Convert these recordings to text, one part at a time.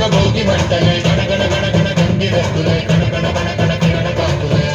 భోగి మంటలే గణగణ గణగణ గంగిరెద్దులే గణగణ గణగణ కిరణ కాపులే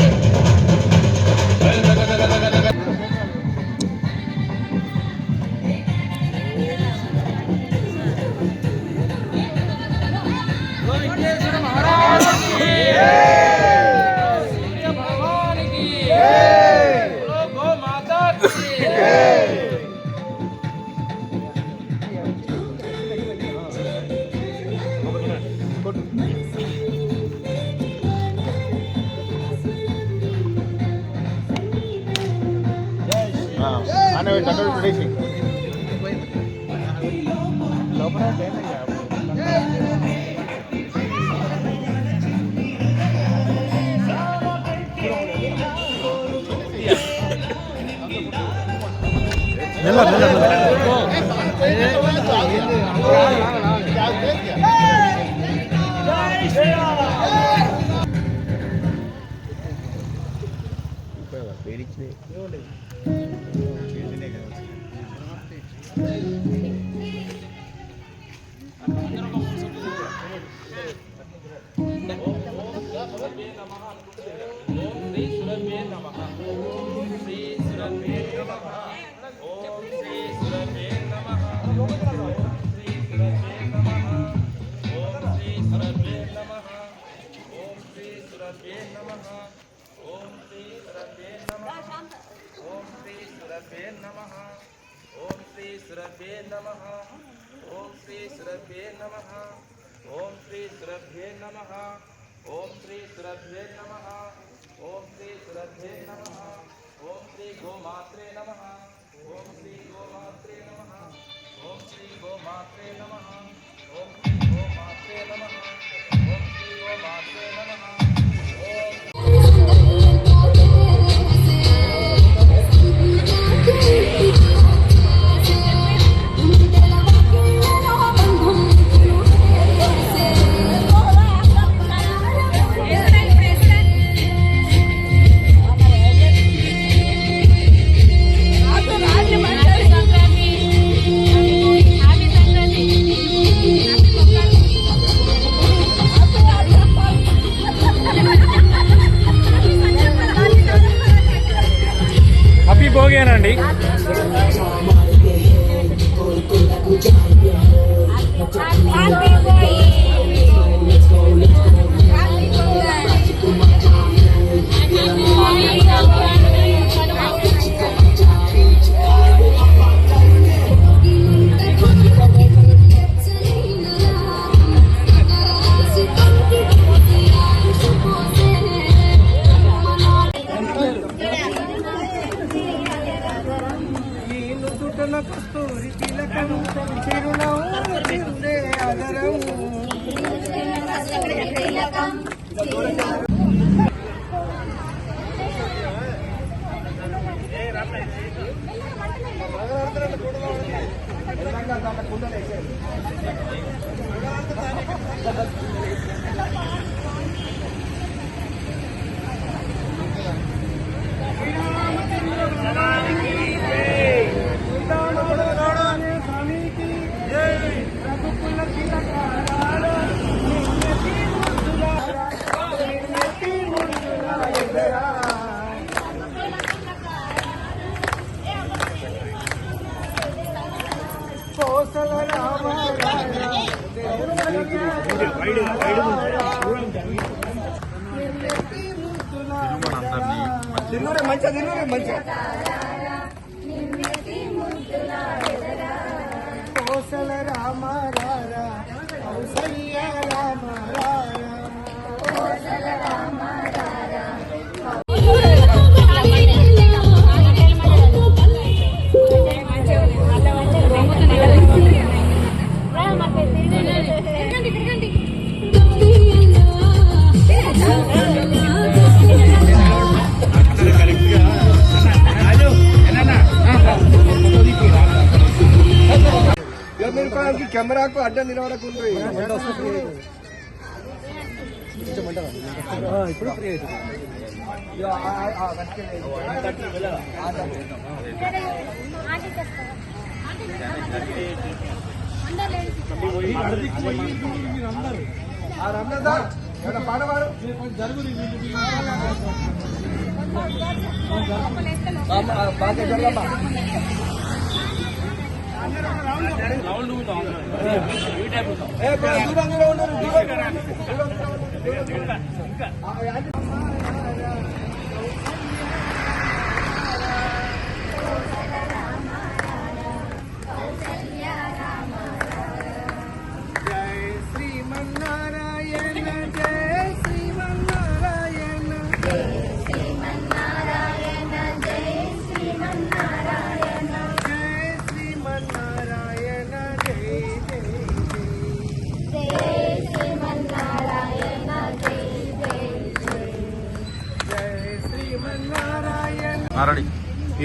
భోగేనండి. కస్తూరి తిలకం చిరునవ్వు చిరుదే అదరం కోసల రామ రారా కౌసల్య రామ రారా కోసల రామ రారా कैमरा को अड्डा निलवडకుండా ఇప్పుడు ఫ్రీ అయితే పాడవారు దూరంగా ఉన్నారు.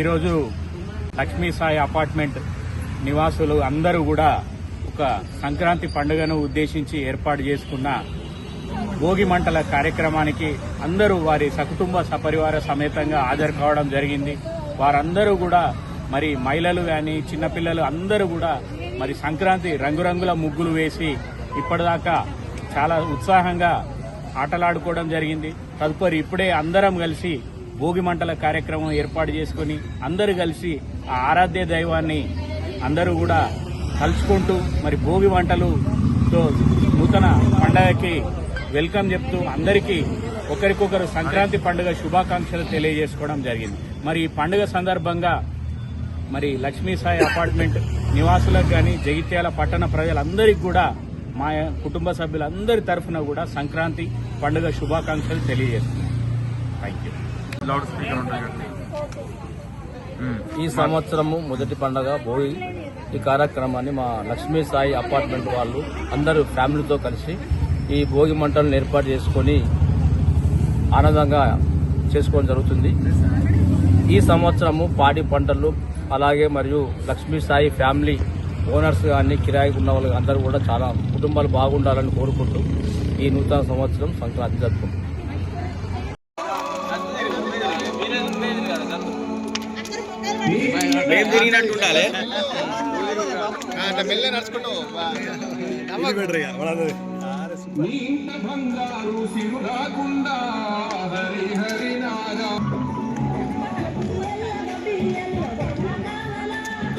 ఈరోజు లక్ష్మీ సాయి అపార్ట్మెంట్ నివాసులు అందరూ కూడా ఒక సంక్రాంతి పండుగను ఉద్దేశించి ఏర్పాటు చేసుకున్న భోగి మంటల కార్యక్రమానికి అందరూ వారి సకుటుంబ సపరివార సమేతంగా హాజరు కావడం జరిగింది. వారందరూ కూడా మరి మహిళలు కానీ చిన్నపిల్లలు అందరూ కూడా మరి సంక్రాంతి రంగురంగుల ముగ్గులు వేసి ఇప్పటిదాకా చాలా ఉత్సాహంగా ఆటలాడుకోవడం జరిగింది. తదుపరి ఇప్పుడే అందరం కలిసి భోగి మంటల కార్యక్రమం ఏర్పాటు చేసుకుని అందరూ కలిసి ఆ ఆరాధ్య దైవాన్ని అందరూ కూడా కలుసుకుంటూ మరి భోగి మంటలుతో నూతన పండగకి వెల్కమ్ చెప్తూ అందరికీ ఒకరికొకరు సంక్రాంతి పండుగ శుభాకాంక్షలు తెలియజేసుకోవడం జరిగింది. మరి ఈ పండుగ సందర్భంగా మరి లక్ష్మీ సాయి అపార్ట్మెంట్ నివాసులకు కానీ జగిత్యాల పట్టణ ప్రజలందరికీ కూడా మా కుటుంబ సభ్యులందరి తరఫున కూడా సంక్రాంతి పండుగ శుభాకాంక్షలు తెలియజేస్తున్నాం. Thank you. లౌడ్ స్పీకర్ ఉంటాయి. ఈ సంవత్సరము మొదటి పండగ భోగి. ఈ కార్యక్రమాన్ని మా లక్ష్మీ సాయి అపార్ట్మెంట్ వాళ్ళు అందరూ ఫ్యామిలీతో కలిసి ఈ భోగి మంటలను ఏర్పాటు చేసుకొని ఆనందంగా చేసుకోవడం జరుగుతుంది. ఈ సంవత్సరము పాడి పంటలు అలాగే మరియు లక్ష్మీ సాయి ఫ్యామిలీ ఓనర్స్ కానీ కిరాయికి ఉన్న వాళ్ళు అందరూ కూడా చాలా కుటుంబాలు బాగుండాలని కోరుకుంటూ ఈ నూతన సంవత్సరం సంక్రాంతి జరుపుకుంటాం. మెల్ల నడుచుకుంటూ బంగారు సిరురాకుండా హరి హరి నాగా